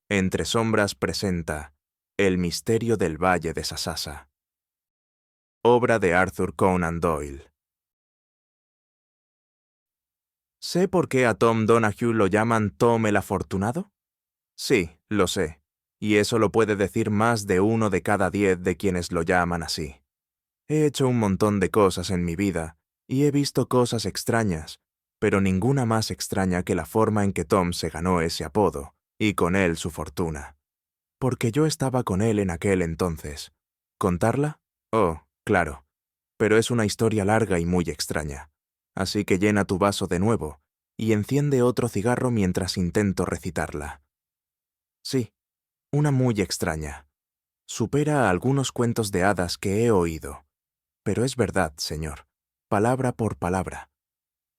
Entre sombras presenta El misterio del Valle de Sasasa. Obra de Arthur Conan Doyle. ¿Sé por qué a Tom Donahue lo llaman Tom el Afortunado? Sí, lo sé, y eso lo puede decir más de 1 de cada 10 de quienes lo llaman así. He hecho un montón de cosas en mi vida, y he visto cosas extrañas, pero ninguna más extraña que la forma en que Tom se ganó ese apodo, y con él su fortuna. Porque yo estaba con él en aquel entonces. ¿Contarla? Oh, claro. Pero es una historia larga y muy extraña. Así que llena tu vaso de nuevo y enciende otro cigarro mientras intento recitarla. Sí, una muy extraña. Supera a algunos cuentos de hadas que he oído. Pero es verdad, señor, palabra por palabra.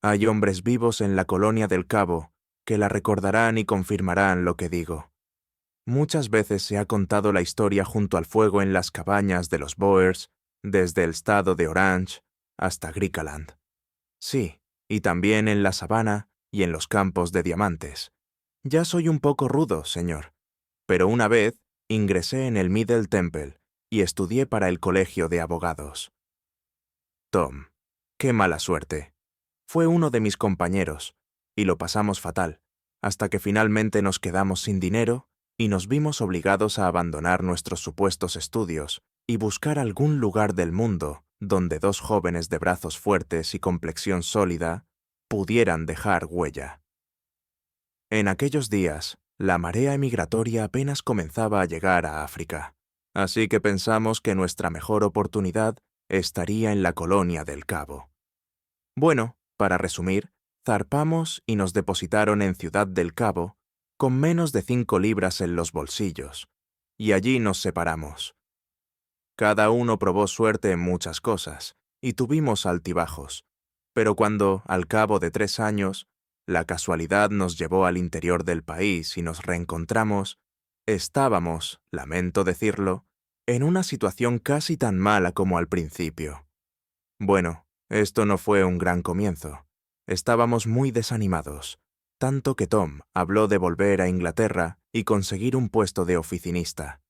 Hay hombres vivos en la colonia del Cabo que la recordarán y confirmarán lo que digo. Muchas veces se ha contado la historia junto al fuego en las cabañas de los Boers, desde el estado de Orange hasta Griqualand. Sí, y también en la sabana y en los campos de diamantes. Ya soy un poco rudo, señor, pero una vez ingresé en el Middle Temple y estudié para el colegio de abogados. Tom, qué mala suerte. Fue uno de mis compañeros, y lo pasamos fatal, hasta que finalmente nos quedamos sin dinero y nos vimos obligados a abandonar nuestros supuestos estudios y buscar algún lugar del mundo donde 2 jóvenes de brazos fuertes y complexión sólida pudieran dejar huella. En aquellos días, la marea emigratoria apenas comenzaba a llegar a África, así que pensamos que nuestra mejor oportunidad estaría en la colonia del Cabo. Bueno, para resumir, zarpamos y nos depositaron en Ciudad del Cabo con menos de 5 libras en los bolsillos, y allí nos separamos. Cada uno probó suerte en muchas cosas, y tuvimos altibajos, pero cuando, al cabo de 3 años, la casualidad nos llevó al interior del país y nos reencontramos, estábamos, lamento decirlo, en una situación casi tan mala como al principio. Bueno, esto no fue un gran comienzo. Estábamos muy desanimados, tanto que Tom habló de volver a Inglaterra y conseguir un puesto de oficinista.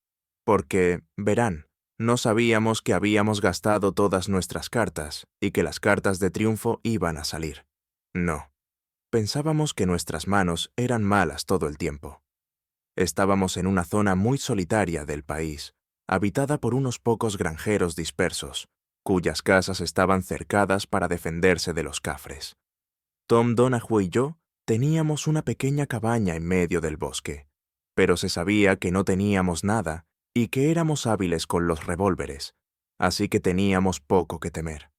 Porque, verán, no sabíamos que habíamos gastado todas nuestras cartas y que las cartas de triunfo iban a salir. No. Pensábamos que nuestras manos eran malas todo el tiempo. Estábamos en una zona muy solitaria del país, habitada por unos pocos granjeros dispersos, cuyas casas estaban cercadas para defenderse de los cafres. Tom Donahue y yo teníamos una pequeña cabaña en medio del bosque, pero se sabía que no teníamos nada y que éramos hábiles con los revólveres, así que teníamos poco que temer.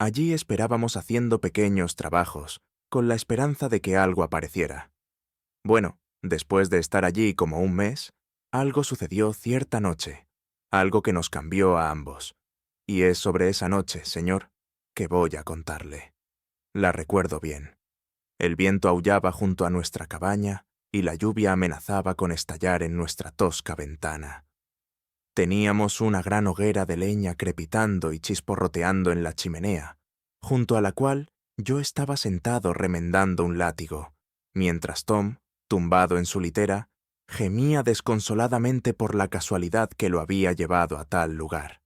Allí esperábamos haciendo pequeños trabajos, con la esperanza de que algo apareciera. Bueno, después de estar allí como un mes, algo sucedió cierta noche, algo que nos cambió a ambos. Y es sobre esa noche, señor, que voy a contarle. La recuerdo bien. El viento aullaba junto a nuestra cabaña y la lluvia amenazaba con estallar en nuestra tosca ventana. Teníamos una gran hoguera de leña crepitando y chisporroteando en la chimenea, junto a la cual yo estaba sentado remendando un látigo, mientras Tom, tumbado en su litera, gemía desconsoladamente por la casualidad que lo había llevado a tal lugar.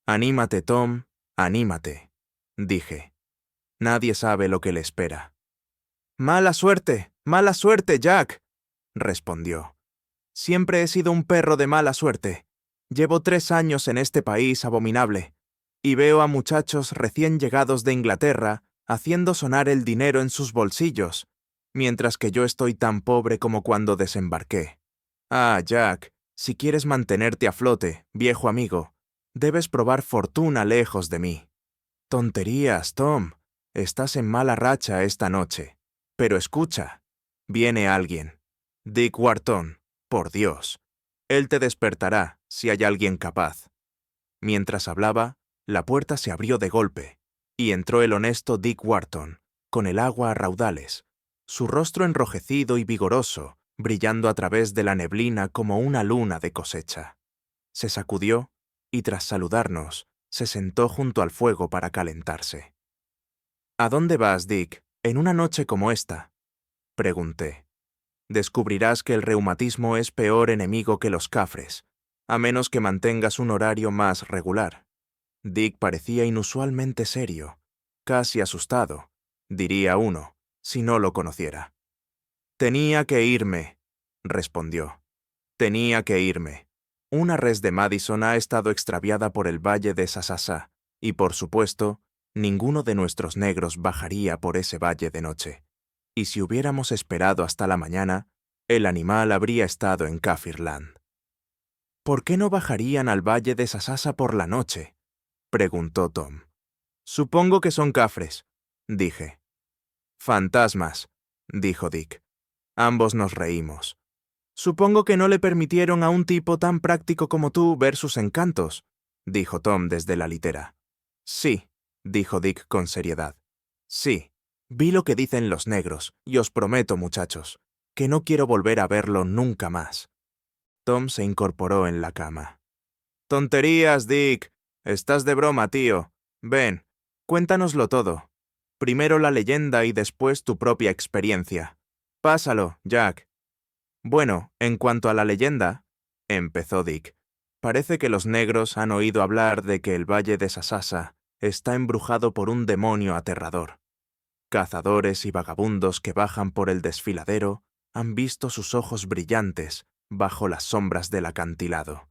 «Anímate, Tom, anímate», dije. «Nadie sabe lo que le espera». «Mala suerte, Jack», respondió. «Siempre he sido un perro de mala suerte. Llevo 3 años en este país abominable, y veo a muchachos recién llegados de Inglaterra haciendo sonar el dinero en sus bolsillos, mientras que yo estoy tan pobre como cuando desembarqué. Ah, Jack, si quieres mantenerte a flote, viejo amigo, debes probar fortuna lejos de mí». «Tonterías, Tom. Estás en mala racha esta noche. Pero escucha, viene alguien. Dick Wharton, por Dios. Él te despertará, si hay alguien capaz». Mientras hablaba, la puerta se abrió de golpe, y entró el honesto Dick Wharton, con el agua a raudales, su rostro enrojecido y vigoroso, brillando a través de la neblina como una luna de cosecha. Se sacudió, y tras saludarnos, se sentó junto al fuego para calentarse. «¿A dónde vas, Dick, en una noche como esta?», pregunté. Descubrirás que el reumatismo es peor enemigo que los cafres, a menos que mantengas un horario más regular. Dick parecía inusualmente serio, casi asustado, diría uno, si no lo conociera. «Tenía que irme», respondió. «Tenía que irme. Una res de Madison ha estado extraviada por el valle de Sasasa, y por supuesto, ninguno de nuestros negros bajaría por ese valle de noche. Y si hubiéramos esperado hasta la mañana, el animal habría estado en Kaffirland». «¿Por qué no bajarían al valle de Sasasa por la noche?», preguntó Tom. «Supongo que son cafres», dije. «Fantasmas», dijo Dick. Ambos nos reímos. «Supongo que no le permitieron a un tipo tan práctico como tú ver sus encantos», dijo Tom desde la litera. «Sí», dijo Dick con seriedad. «Sí, vi lo que dicen los negros, y os prometo, muchachos, que no quiero volver a verlo nunca más». Tom se incorporó en la cama. «Tonterías, Dick. Estás de broma, tío. Ven, cuéntanoslo todo. Primero la leyenda y después tu propia experiencia. Pásalo, Jack». «Bueno, en cuanto a la leyenda», empezó Dick, «parece que los negros han oído hablar de que el valle de Sasasa está embrujado por un demonio aterrador. Cazadores y vagabundos que bajan por el desfiladero han visto sus ojos brillantes bajo las sombras del acantilado.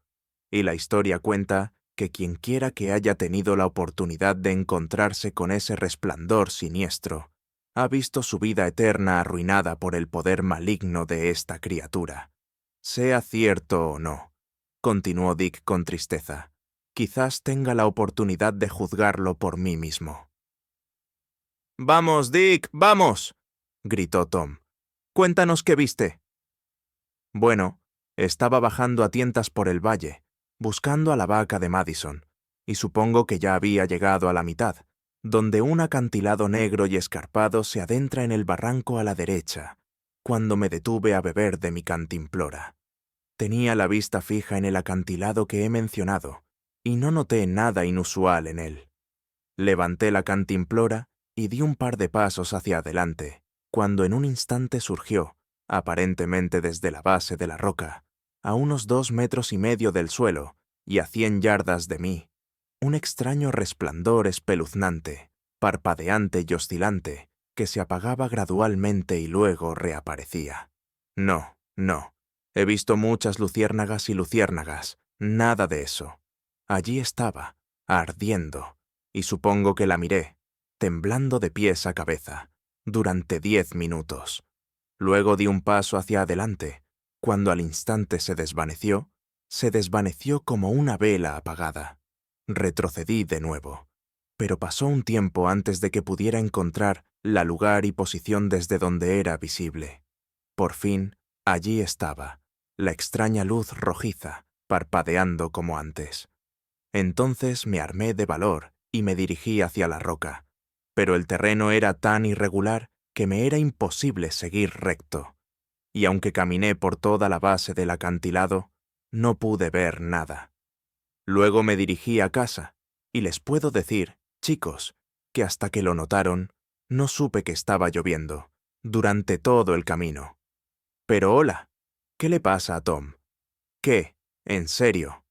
Y la historia cuenta que quienquiera que haya tenido la oportunidad de encontrarse con ese resplandor siniestro ha visto su vida eterna arruinada por el poder maligno de esta criatura. Sea cierto o no», continuó Dick con tristeza, «quizás tenga la oportunidad de juzgarlo por mí mismo». «Vamos, Dick, vamos», gritó Tom. «Cuéntanos qué viste». «Bueno, estaba bajando a tientas por el valle, buscando a la vaca de Madison, y supongo que ya había llegado a la mitad, donde un acantilado negro y escarpado se adentra en el barranco a la derecha, cuando me detuve a beber de mi cantimplora. Tenía la vista fija en el acantilado que he mencionado, y no noté nada inusual en él. Levanté la cantimplora y di un par de pasos hacia adelante, cuando en un instante surgió, aparentemente desde la base de la roca, a unos 2,5 metros del suelo y a 100 yardas de mí, un extraño resplandor espeluznante, parpadeante y oscilante, que se apagaba gradualmente y luego reaparecía. No, he visto muchas luciérnagas y luciérnagas, nada de eso. Allí estaba, ardiendo, y supongo que la miré, temblando de pies a cabeza, durante 10 minutos. Luego di un paso hacia adelante. Cuando al instante se desvaneció como una vela apagada. Retrocedí de nuevo, pero pasó un tiempo antes de que pudiera encontrar la lugar y posición desde donde era visible. Por fin, allí estaba, la extraña luz rojiza, parpadeando como antes. Entonces me armé de valor y me dirigí hacia la roca, pero el terreno era tan irregular que me era imposible seguir recto. Y aunque caminé por toda la base del acantilado, no pude ver nada. Luego me dirigí a casa, y les puedo decir, chicos, que hasta que lo notaron, no supe que estaba lloviendo, durante todo el camino. Pero hola, ¿qué le pasa a Tom? ¿Qué? ¿En serio?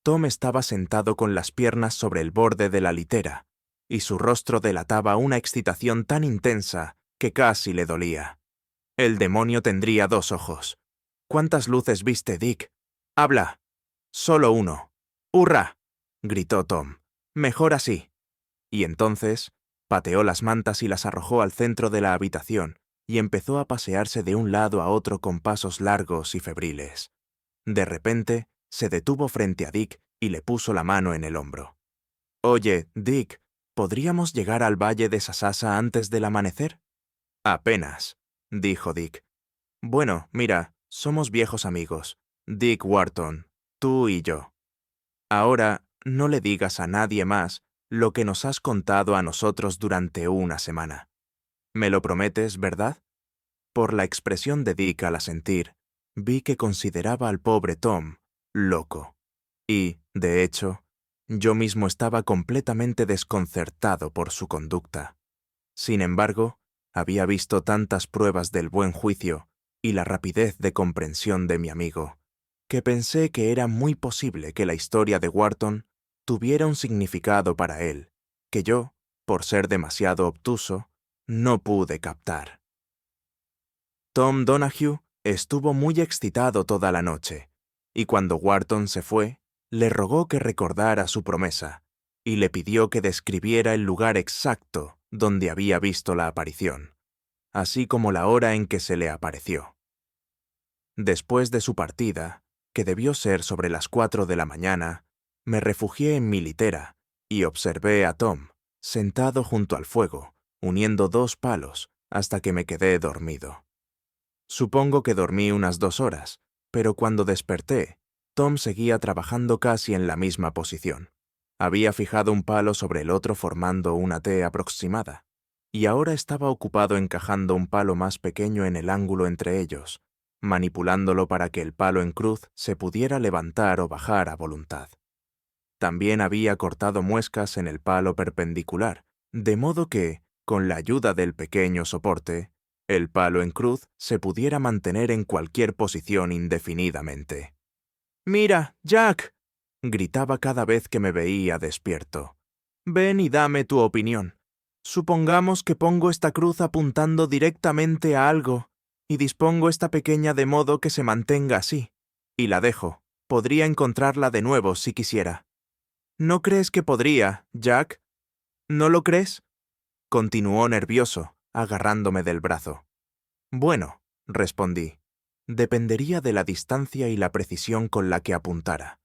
Tom estaba sentado con las piernas sobre el borde de la litera, y su rostro delataba una excitación tan intensa que casi le dolía. El demonio tendría 2 ojos. ¿Cuántas luces viste, Dick? ¡Habla! Solo uno. ¡Hurra!, gritó Tom. Mejor así. Y entonces pateó las mantas y las arrojó al centro de la habitación y empezó a pasearse de un lado a otro con pasos largos y febriles. De repente se detuvo frente a Dick y le puso la mano en el hombro. «Oye, Dick, ¿podríamos llegar al valle de Sasasa antes del amanecer?» «Apenas», dijo Dick. «Bueno, mira, somos viejos amigos, Dick Wharton, tú y yo. Ahora no le digas a nadie más lo que nos has contado a nosotros durante una semana. ¿Me lo prometes, verdad?» Por la expresión de Dick al asentir, vi que consideraba al pobre Tom loco. Y, de hecho, yo mismo estaba completamente desconcertado por su conducta. Sin embargo, había visto tantas pruebas del buen juicio y la rapidez de comprensión de mi amigo, que pensé que era muy posible que la historia de Wharton tuviera un significado para él, que yo, por ser demasiado obtuso, no pude captar. Tom Donahue estuvo muy excitado toda la noche, y cuando Wharton se fue, le rogó que recordara su promesa, y le pidió que describiera el lugar exacto donde había visto la aparición, así como la hora en que se le apareció. Después de su partida, que debió ser sobre las 4 de la mañana, me refugié en mi litera y observé a Tom, sentado junto al fuego, uniendo 2 palos, hasta que me quedé dormido. Supongo que dormí unas 2 horas, pero cuando desperté, Tom seguía trabajando casi en la misma posición. Había fijado un palo sobre el otro formando una T aproximada, y ahora estaba ocupado encajando un palo más pequeño en el ángulo entre ellos, manipulándolo para que el palo en cruz se pudiera levantar o bajar a voluntad. También había cortado muescas en el palo perpendicular, de modo que, con la ayuda del pequeño soporte, el palo en cruz se pudiera mantener en cualquier posición indefinidamente. «¡Mira, Jack!», gritaba cada vez que me veía despierto. «Ven y dame tu opinión. Supongamos que pongo esta cruz apuntando directamente a algo, y dispongo esta pequeña de modo que se mantenga así, y la dejo. Podría encontrarla de nuevo si quisiera». «¿No crees que podría, Jack? ¿No lo crees?», continuó nervioso, agarrándome del brazo. «Bueno», respondí, «dependería de la distancia y la precisión con la que apuntara.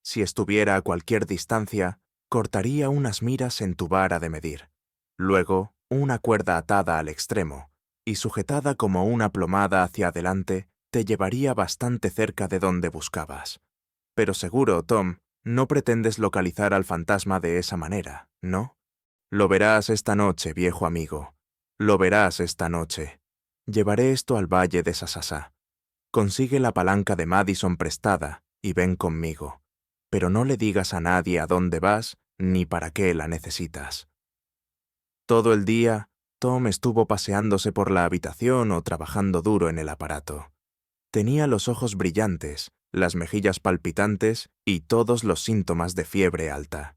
Si estuviera a cualquier distancia, cortaría unas miras en tu vara de medir. Luego, una cuerda atada al extremo, y sujetada como una plomada hacia adelante, te llevaría bastante cerca de donde buscabas. Pero seguro, Tom, no pretendes localizar al fantasma de esa manera, ¿no? Lo verás esta noche, viejo amigo. Lo verás esta noche. Llevaré esto al valle de Sasasa. Consigue la palanca de Madison prestada y ven conmigo. Pero no le digas a nadie a dónde vas ni para qué la necesitas». Todo el día, Tom estuvo paseándose por la habitación o trabajando duro en el aparato. Tenía los ojos brillantes, las mejillas palpitantes y todos los síntomas de fiebre alta.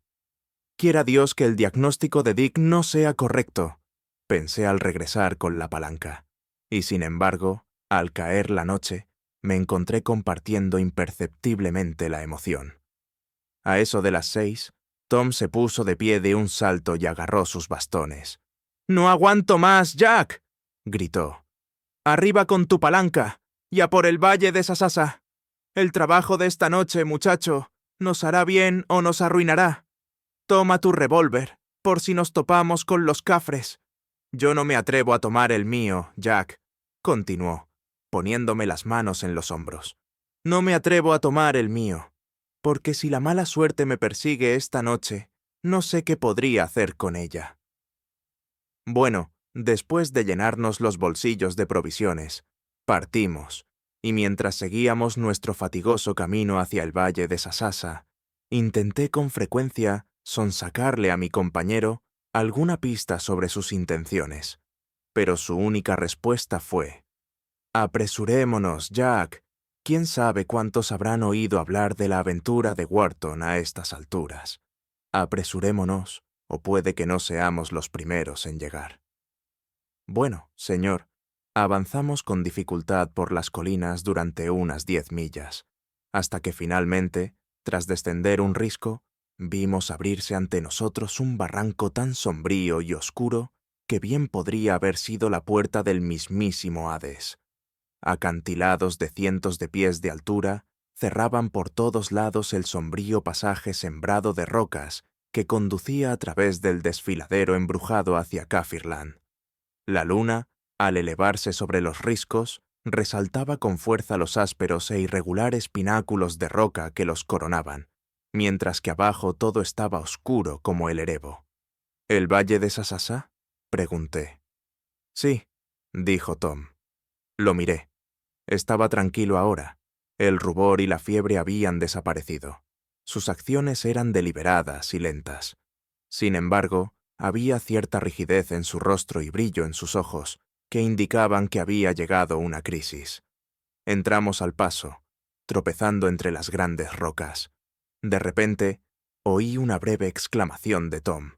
«Quiera Dios que el diagnóstico de Dick no sea correcto», pensé al regresar con la palanca. Y sin embargo, al caer la noche, me encontré compartiendo imperceptiblemente la emoción. A eso de las 6, Tom se puso de pie de un salto y agarró sus bastones. «¡No aguanto más, Jack!», gritó. «Arriba con tu palanca, y a por el valle de Sasasa. El trabajo de esta noche, muchacho, nos hará bien o nos arruinará. Toma tu revólver, por si nos topamos con los cafres». «Yo no me atrevo a tomar el mío, Jack», continuó, poniéndome las manos en los hombros. «No me atrevo a tomar el mío, porque si la mala suerte me persigue esta noche, no sé qué podría hacer con ella». Bueno, después de llenarnos los bolsillos de provisiones, partimos, y mientras seguíamos nuestro fatigoso camino hacia el valle de Sasasa, intenté con frecuencia sonsacarle a mi compañero alguna pista sobre sus intenciones, pero su única respuesta fue: «Apresurémonos, Jack. ¿Quién sabe cuántos habrán oído hablar de la aventura de Wharton a estas alturas? Apresurémonos, o puede que no seamos los primeros en llegar». Bueno, señor, avanzamos con dificultad por las colinas durante unas 10 millas, hasta que finalmente, tras descender un risco, vimos abrirse ante nosotros un barranco tan sombrío y oscuro que bien podría haber sido la puerta del mismísimo Hades. Acantilados de cientos de pies de altura, cerraban por todos lados el sombrío pasaje sembrado de rocas que conducía a través del desfiladero embrujado hacia Kaffirland. La luna, al elevarse sobre los riscos, resaltaba con fuerza los ásperos e irregulares pináculos de roca que los coronaban, mientras que abajo todo estaba oscuro como el erebo. «¿El valle de Sasasa?», pregunté. «Sí», dijo Tom. Lo miré. Estaba tranquilo ahora. El rubor y la fiebre habían desaparecido. Sus acciones eran deliberadas y lentas. Sin embargo, había cierta rigidez en su rostro y brillo en sus ojos que indicaban que había llegado una crisis. Entramos al paso, tropezando entre las grandes rocas. De repente, oí una breve exclamación de Tom.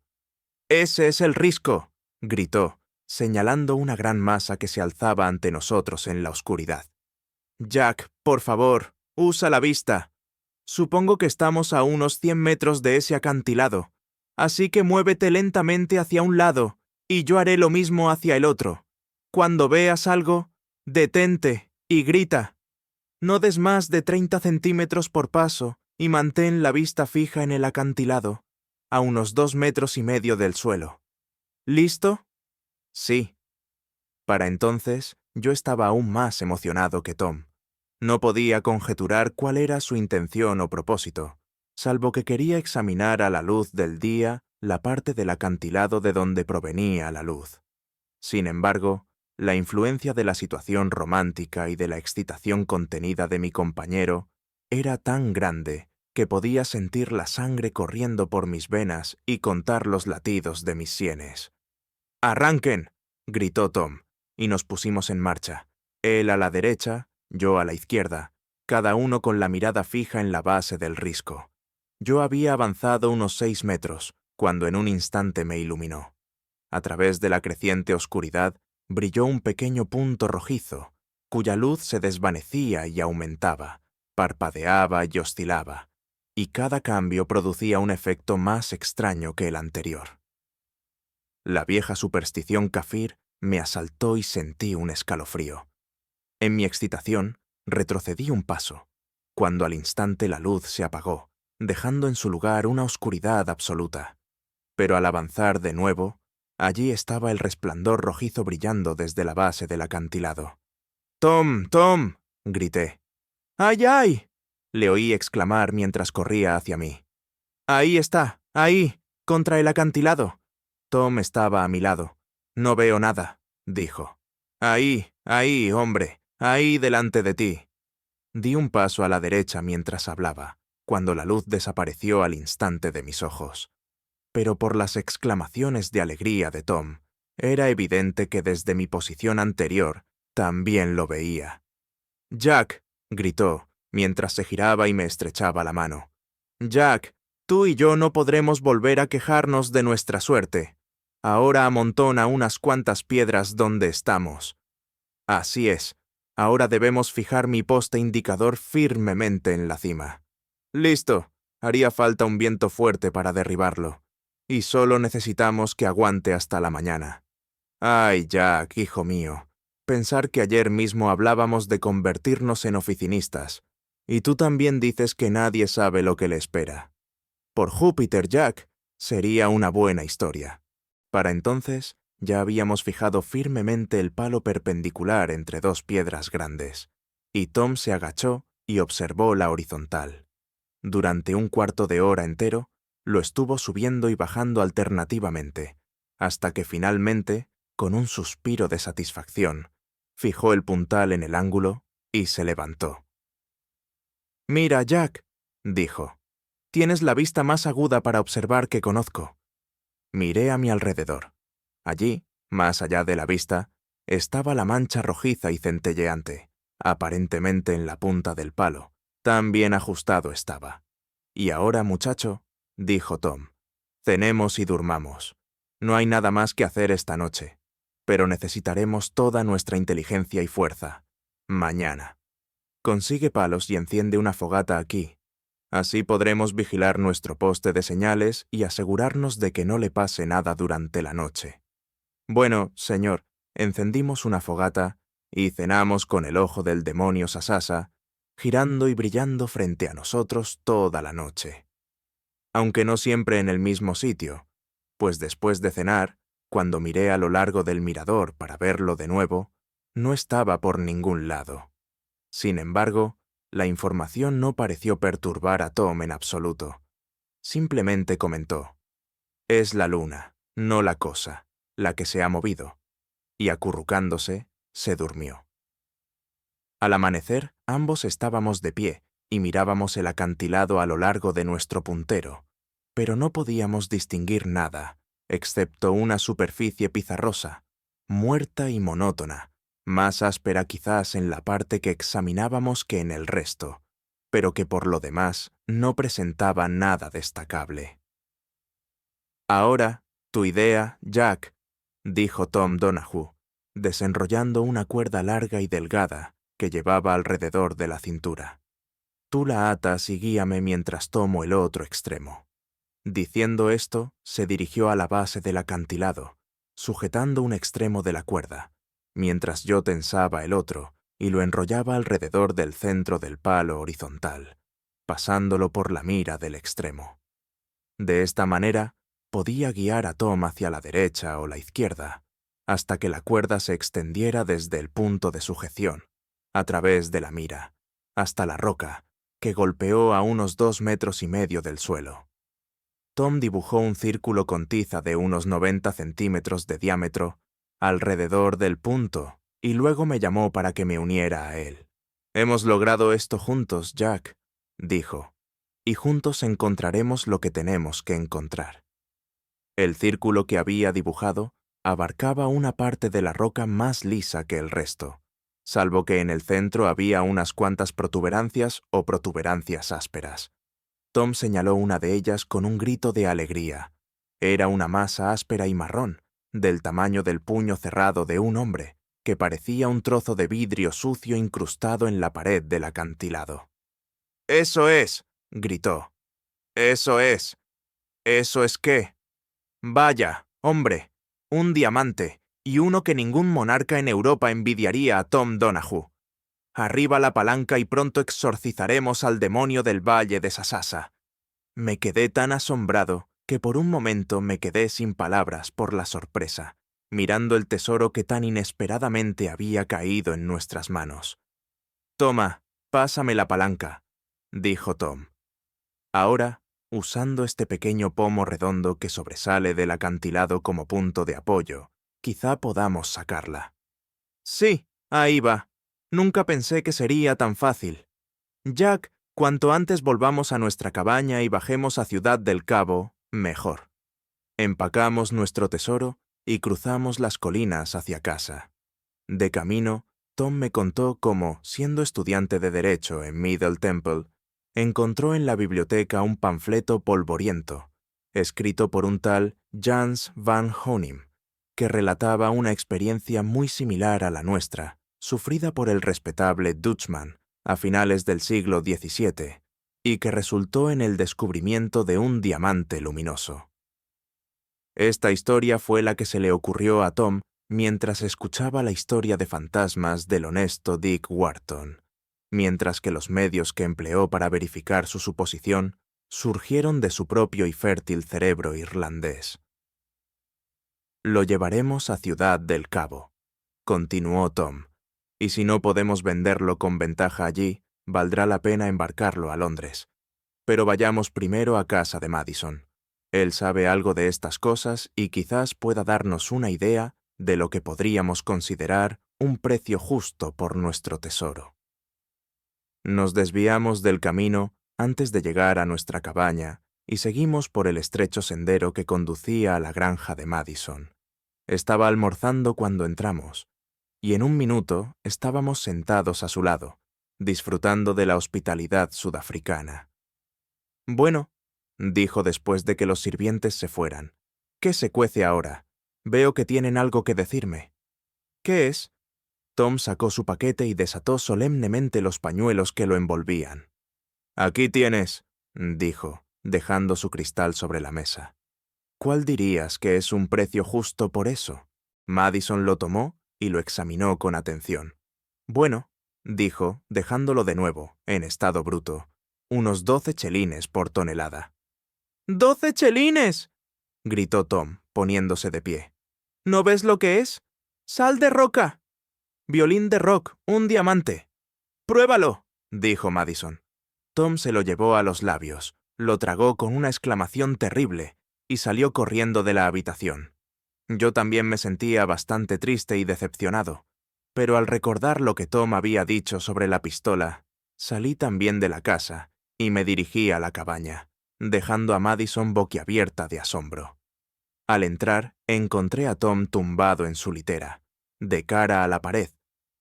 «¡Ese es el risco!», gritó, señalando una gran masa que se alzaba ante nosotros en la oscuridad. «Jack, por favor, usa la vista. Supongo que estamos a unos 100 metros de ese acantilado, así que muévete lentamente hacia un lado, y yo haré lo mismo hacia el otro. Cuando veas algo, detente y grita. No des más de 30 centímetros por paso y mantén la vista fija en el acantilado, a unos 2,5 metros del suelo. ¿Listo?» Sí. Para entonces, yo estaba aún más emocionado que Tom. No podía conjeturar cuál era su intención o propósito, salvo que quería examinar a la luz del día la parte del acantilado de donde provenía la luz. Sin embargo, la influencia de la situación romántica y de la excitación contenida de mi compañero era tan grande que podía sentir la sangre corriendo por mis venas y contar los latidos de mis sienes. «¡Arranquen!», gritó Tom, y nos pusimos en marcha, él a la derecha, yo a la izquierda, cada uno con la mirada fija en la base del risco. Yo había avanzado unos 6 metros, cuando en un instante me iluminó. A través de la creciente oscuridad brilló un pequeño punto rojizo, cuya luz se desvanecía y aumentaba, parpadeaba y oscilaba, y cada cambio producía un efecto más extraño que el anterior. La vieja superstición kafir me asaltó y sentí un escalofrío. En mi excitación, retrocedí un paso, cuando al instante la luz se apagó, dejando en su lugar una oscuridad absoluta. Pero al avanzar de nuevo, allí estaba el resplandor rojizo brillando desde la base del acantilado. «¡Tom, Tom!», grité. «¡Ay, ay!», le oí exclamar mientras corría hacia mí. «Ahí está, ahí, contra el acantilado». Tom estaba a mi lado. «No veo nada», dijo. «Ahí, ahí, hombre, ahí delante de ti». Di un paso a la derecha mientras hablaba, cuando la luz desapareció al instante de mis ojos. Pero por las exclamaciones de alegría de Tom, era evidente que desde mi posición anterior también lo veía. «Jack», gritó, mientras se giraba y me estrechaba la mano. «Jack, tú y yo no podremos volver a quejarnos de nuestra suerte. Ahora amontona unas cuantas piedras donde estamos». «Así es. Ahora debemos fijar mi poste indicador firmemente en la cima». «Listo. Haría falta un viento fuerte para derribarlo. Y solo necesitamos que aguante hasta la mañana». «Ay, Jack, hijo mío. Pensar que ayer mismo hablábamos de convertirnos en oficinistas. Y tú también dices que nadie sabe lo que le espera. Por Júpiter, Jack, sería una buena historia». Para entonces, ya habíamos fijado firmemente el palo perpendicular entre dos piedras grandes, y Tom se agachó y observó la horizontal. Durante un cuarto de hora entero, lo estuvo subiendo y bajando alternativamente, hasta que finalmente, con un suspiro de satisfacción, fijó el puntal en el ángulo y se levantó. «Mira, Jack», dijo, «tienes la vista más aguda para observar que conozco». Miré a mi alrededor. Allí, más allá de la vista, estaba la mancha rojiza y centelleante, aparentemente en la punta del palo. Tan bien ajustado estaba. «Y ahora, muchacho», dijo Tom, «cenemos y durmamos. No hay nada más que hacer esta noche, pero necesitaremos toda nuestra inteligencia y fuerza. Mañana. Consigue palos y enciende una fogata aquí. Así podremos vigilar nuestro poste de señales y asegurarnos de que no le pase nada durante la noche». Bueno, señor, encendimos una fogata y cenamos con el ojo del demonio Sasasa, girando y brillando frente a nosotros toda la noche. Aunque no siempre en el mismo sitio, pues después de cenar, cuando miré a lo largo del mirador para verlo de nuevo, no estaba por ningún lado. Sin embargo, la información no pareció perturbar a Tom en absoluto. Simplemente comentó: «Es la luna, no la cosa, la que se ha movido», y acurrucándose, se durmió. Al amanecer, ambos estábamos de pie y mirábamos el acantilado a lo largo de nuestro puntero, pero no podíamos distinguir nada, excepto una superficie pizarrosa, muerta y monótona, más áspera quizás en la parte que examinábamos que en el resto, pero que por lo demás no presentaba nada destacable. «Ahora, tu idea, Jack», dijo Tom Donahue, desenrollando una cuerda larga y delgada que llevaba alrededor de la cintura. «Tú la atas y guíame mientras tomo el otro extremo». Diciendo esto, se dirigió a la base del acantilado, sujetando un extremo de la cuerda, mientras yo tensaba el otro y lo enrollaba alrededor del centro del palo horizontal, pasándolo por la mira del extremo. De esta manera, podía guiar a Tom hacia la derecha o la izquierda, hasta que la cuerda se extendiera desde el punto de sujeción, a través de la mira, hasta la roca, que golpeó a unos 2,5 metros del suelo. Tom dibujó un círculo con tiza de unos 90 centímetros de diámetro alrededor del punto y luego me llamó para que me uniera a él. «Hemos logrado esto juntos, Jack», dijo, «y juntos encontraremos lo que tenemos que encontrar». El círculo que había dibujado abarcaba una parte de la roca más lisa que el resto, salvo que en el centro había unas cuantas protuberancias o protuberancias ásperas. Tom señaló una de ellas con un grito de alegría. Era una masa áspera y marrón, del tamaño del puño cerrado de un hombre, que parecía un trozo de vidrio sucio incrustado en la pared del acantilado. «¡Eso es!», gritó. «¡Eso es! ¿Eso es qué? Vaya, hombre, un diamante, y uno que ningún monarca en Europa envidiaría a Tom Donahue. Arriba la palanca y pronto exorcizaremos al demonio del valle de Sasasa». Me quedé tan asombrado que por un momento me quedé sin palabras por la sorpresa, mirando el tesoro que tan inesperadamente había caído en nuestras manos. «Toma, pásame la palanca», dijo Tom. Ahora, usando este pequeño pomo redondo que sobresale del acantilado como punto de apoyo, quizá podamos sacarla. «Sí, ahí va. Nunca pensé que sería tan fácil. Jack, cuanto antes volvamos a nuestra cabaña y bajemos a Ciudad del Cabo, mejor». Empacamos nuestro tesoro y cruzamos las colinas hacia casa. De camino, Tom me contó cómo, siendo estudiante de Derecho en Middle Temple, encontró en la biblioteca un panfleto polvoriento, escrito por un tal Jans van Honim, que relataba una experiencia muy similar a la nuestra, sufrida por el respetable Dutchman a finales del siglo XVII, y que resultó en el descubrimiento de un diamante luminoso. Esta historia fue la que se le ocurrió a Tom mientras escuchaba la historia de fantasmas del honesto Dick Wharton, mientras que los medios que empleó para verificar su suposición surgieron de su propio y fértil cerebro irlandés. «Lo llevaremos a Ciudad del Cabo», continuó Tom, «y si no podemos venderlo con ventaja allí, valdrá la pena embarcarlo a Londres. Pero vayamos primero a casa de Madison. Él sabe algo de estas cosas y quizás pueda darnos una idea de lo que podríamos considerar un precio justo por nuestro tesoro». Nos desviamos del camino antes de llegar a nuestra cabaña y seguimos por el estrecho sendero que conducía a la granja de Madison. Estaba almorzando cuando entramos, y en un minuto estábamos sentados a su lado, disfrutando de la hospitalidad sudafricana. «Bueno», dijo después de que los sirvientes se fueran, «¿qué se cuece ahora? Veo que tienen algo que decirme». «¿Qué es?» Tom sacó su paquete y desató solemnemente los pañuelos que lo envolvían. «Aquí tienes», dijo, dejando su cristal sobre la mesa. «¿Cuál dirías que es un precio justo por eso?» Madison lo tomó y lo examinó con atención. «Bueno», dijo, dejándolo de nuevo, en estado bruto, «unos 12 chelines por tonelada». «¡12 chelines!», gritó Tom, poniéndose de pie. «¿No ves lo que es? ¡Sal de roca! Violín de rock, un diamante». «¡Pruébalo!», dijo Madison. Tom se lo llevó a los labios, lo tragó con una exclamación terrible y salió corriendo de la habitación. Yo también me sentía bastante triste y decepcionado, pero al recordar lo que Tom había dicho sobre la pistola, salí también de la casa y me dirigí a la cabaña, dejando a Madison boquiabierta de asombro. Al entrar, encontré a Tom tumbado en su litera, de cara a la pared,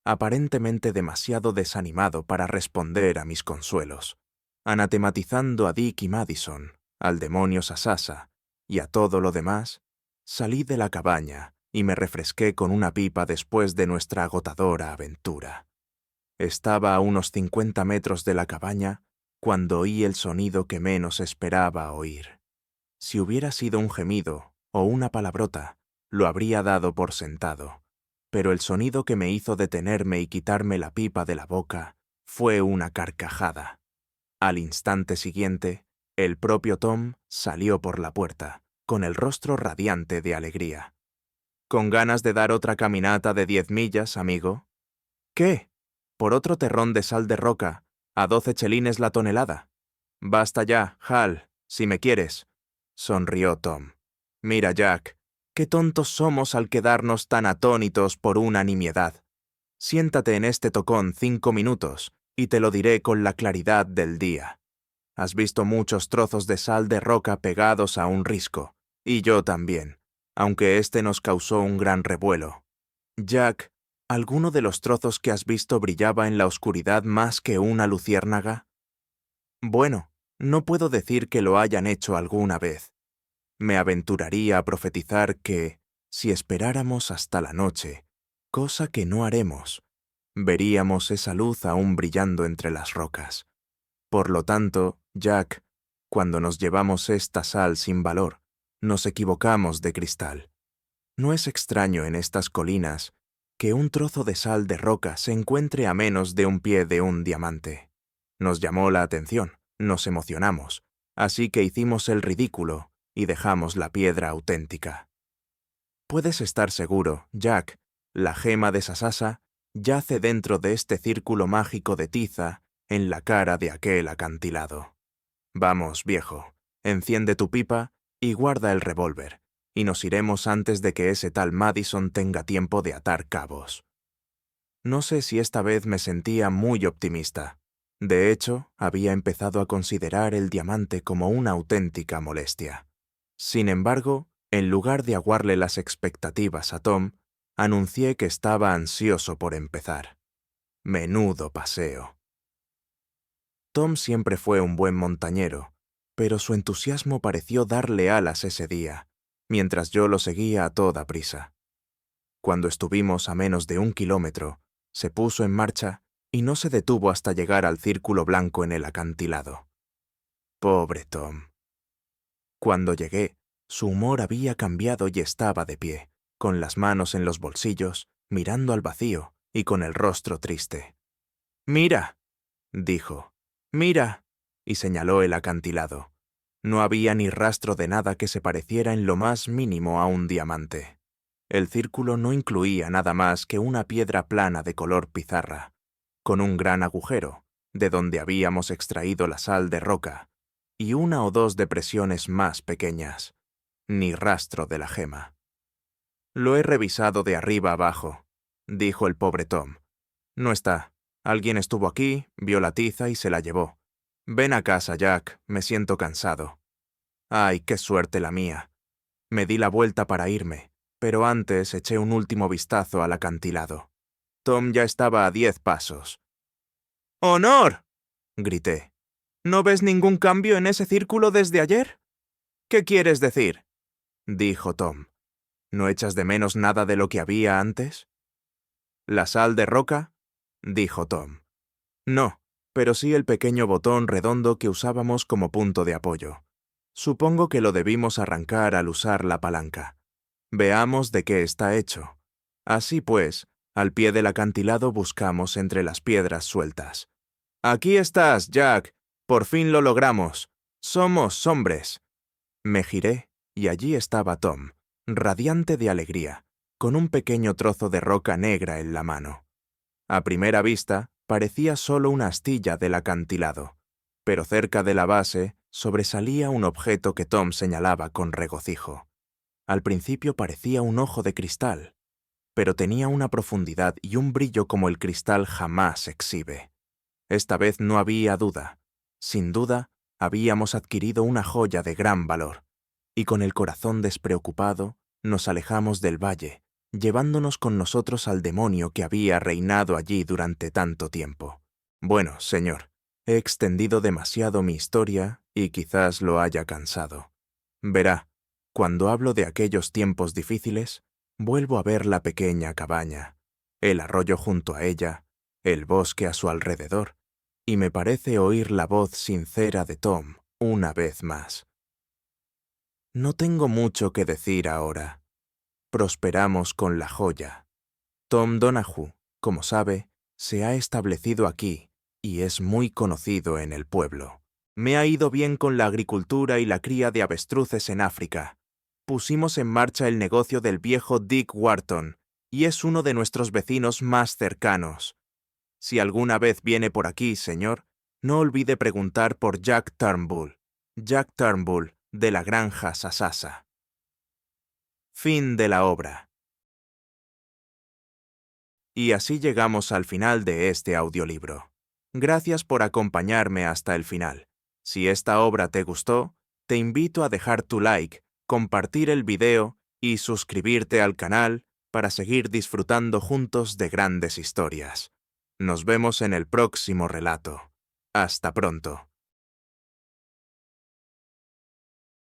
aparentemente demasiado desanimado para responder a mis consuelos, anatematizando a Dick y Madison, al demonio Sasasa y a todo lo demás. Salí de la cabaña y me refresqué con una pipa después de nuestra agotadora aventura. Estaba a unos 50 metros de la cabaña cuando oí el sonido que menos esperaba oír. Si hubiera sido un gemido o una palabrota, lo habría dado por sentado, pero el sonido que me hizo detenerme y quitarme la pipa de la boca fue una carcajada. Al instante siguiente, el propio Tom salió por la puerta, con el rostro radiante de alegría. ¿Con ganas de dar otra caminata de 10 millas, amigo? ¿Qué? ¿Por otro terrón de sal de roca, a 12 chelines la tonelada? Basta ya, Hal, si me quieres, sonrió Tom. Mira, Jack, qué tontos somos al quedarnos tan atónitos por una nimiedad. Siéntate en este tocón 5 minutos y te lo diré con la claridad del día. Has visto muchos trozos de sal de roca pegados a un risco, y yo también, aunque este nos causó un gran revuelo. Jack, ¿alguno de los trozos que has visto brillaba en la oscuridad más que una luciérnaga? Bueno, no puedo decir que lo hayan hecho alguna vez. Me aventuraría a profetizar que, si esperáramos hasta la noche, cosa que no haremos, veríamos esa luz aún brillando entre las rocas. Por lo tanto, Jack, cuando nos llevamos esta sal sin valor, nos equivocamos de cristal. No es extraño en estas colinas que un trozo de sal de roca se encuentre a menos de un pie de un diamante. Nos llamó la atención, nos emocionamos, así que hicimos el ridículo y dejamos la piedra auténtica. Puedes estar seguro, Jack, la gema de Sasasa yace dentro de este círculo mágico de tiza en la cara de aquel acantilado. Vamos, viejo, enciende tu pipa y guarda el revólver, y nos iremos antes de que ese tal Madison tenga tiempo de atar cabos. No sé si esta vez me sentía muy optimista. De hecho, había empezado a considerar el diamante como una auténtica molestia. Sin embargo, en lugar de aguarle las expectativas a Tom, anuncié que estaba ansioso por empezar. Menudo paseo. Tom siempre fue un buen montañero, pero su entusiasmo pareció darle alas ese día, mientras yo lo seguía a toda prisa. Cuando estuvimos a menos de 1 kilómetro, se puso en marcha y no se detuvo hasta llegar al círculo blanco en el acantilado. Pobre Tom. Cuando llegué, su humor había cambiado y estaba de pie, con las manos en los bolsillos, mirando al vacío y con el rostro triste. «Mira», dijo, «mira», y señaló el acantilado. No había ni rastro de nada que se pareciera en lo más mínimo a un diamante. El círculo no incluía nada más que una piedra plana de color pizarra, con un gran agujero, de donde habíamos extraído la sal de roca, y 1 o 2 depresiones más pequeñas. Ni rastro de la gema. «Lo he revisado de arriba abajo», dijo el pobre Tom. «No está. Alguien estuvo aquí, vio la tiza y se la llevó. Ven a casa, Jack, me siento cansado». Ay, qué suerte la mía. Me di la vuelta para irme, pero antes eché un último vistazo al acantilado. Tom ya estaba a 10 pasos. «¡Honor!», grité. «¿No ves ningún cambio en ese círculo desde ayer?» «¿Qué quieres decir?», dijo Tom. «¿No echas de menos nada de lo que había antes?» «¿La sal de roca?», dijo Tom. «No, pero sí el pequeño botón redondo que usábamos como punto de apoyo. Supongo que lo debimos arrancar al usar la palanca. Veamos de qué está hecho. Así pues, al pie del acantilado buscamos entre las piedras sueltas. «Aquí estás, Jack. Por fin lo logramos. Somos hombres». Me giré y allí estaba Tom, radiante de alegría, con un pequeño trozo de roca negra en la mano. A primera vista, parecía solo una astilla del acantilado, pero cerca de la base sobresalía un objeto que Tom señalaba con regocijo. Al principio parecía un ojo de cristal, pero tenía una profundidad y un brillo como el cristal jamás exhibe. Esta vez no había duda. Sin duda, habíamos adquirido una joya de gran valor, y con el corazón despreocupado nos alejamos del valle llevándonos con nosotros al demonio que había reinado allí durante tanto tiempo. Bueno, señor, he extendido demasiado mi historia y quizás lo haya cansado. Verá, cuando hablo de aquellos tiempos difíciles, vuelvo a ver la pequeña cabaña, el arroyo junto a ella, el bosque a su alrededor, y me parece oír la voz sincera de Tom una vez más. No tengo mucho que decir ahora. Prosperamos con la joya. Tom Donahue, como sabe, se ha establecido aquí y es muy conocido en el pueblo. Me ha ido bien con la agricultura y la cría de avestruces en África. Pusimos en marcha el negocio del viejo Dick Wharton y es uno de nuestros vecinos más cercanos. Si alguna vez viene por aquí, señor, no olvide preguntar por Jack Turnbull. Jack Turnbull, de la granja Sasasa. Fin de la obra. Y así llegamos al final de este audiolibro. Gracias por acompañarme hasta el final. Si esta obra te gustó, te invito a dejar tu like, compartir el video y suscribirte al canal para seguir disfrutando juntos de grandes historias. Nos vemos en el próximo relato. Hasta pronto.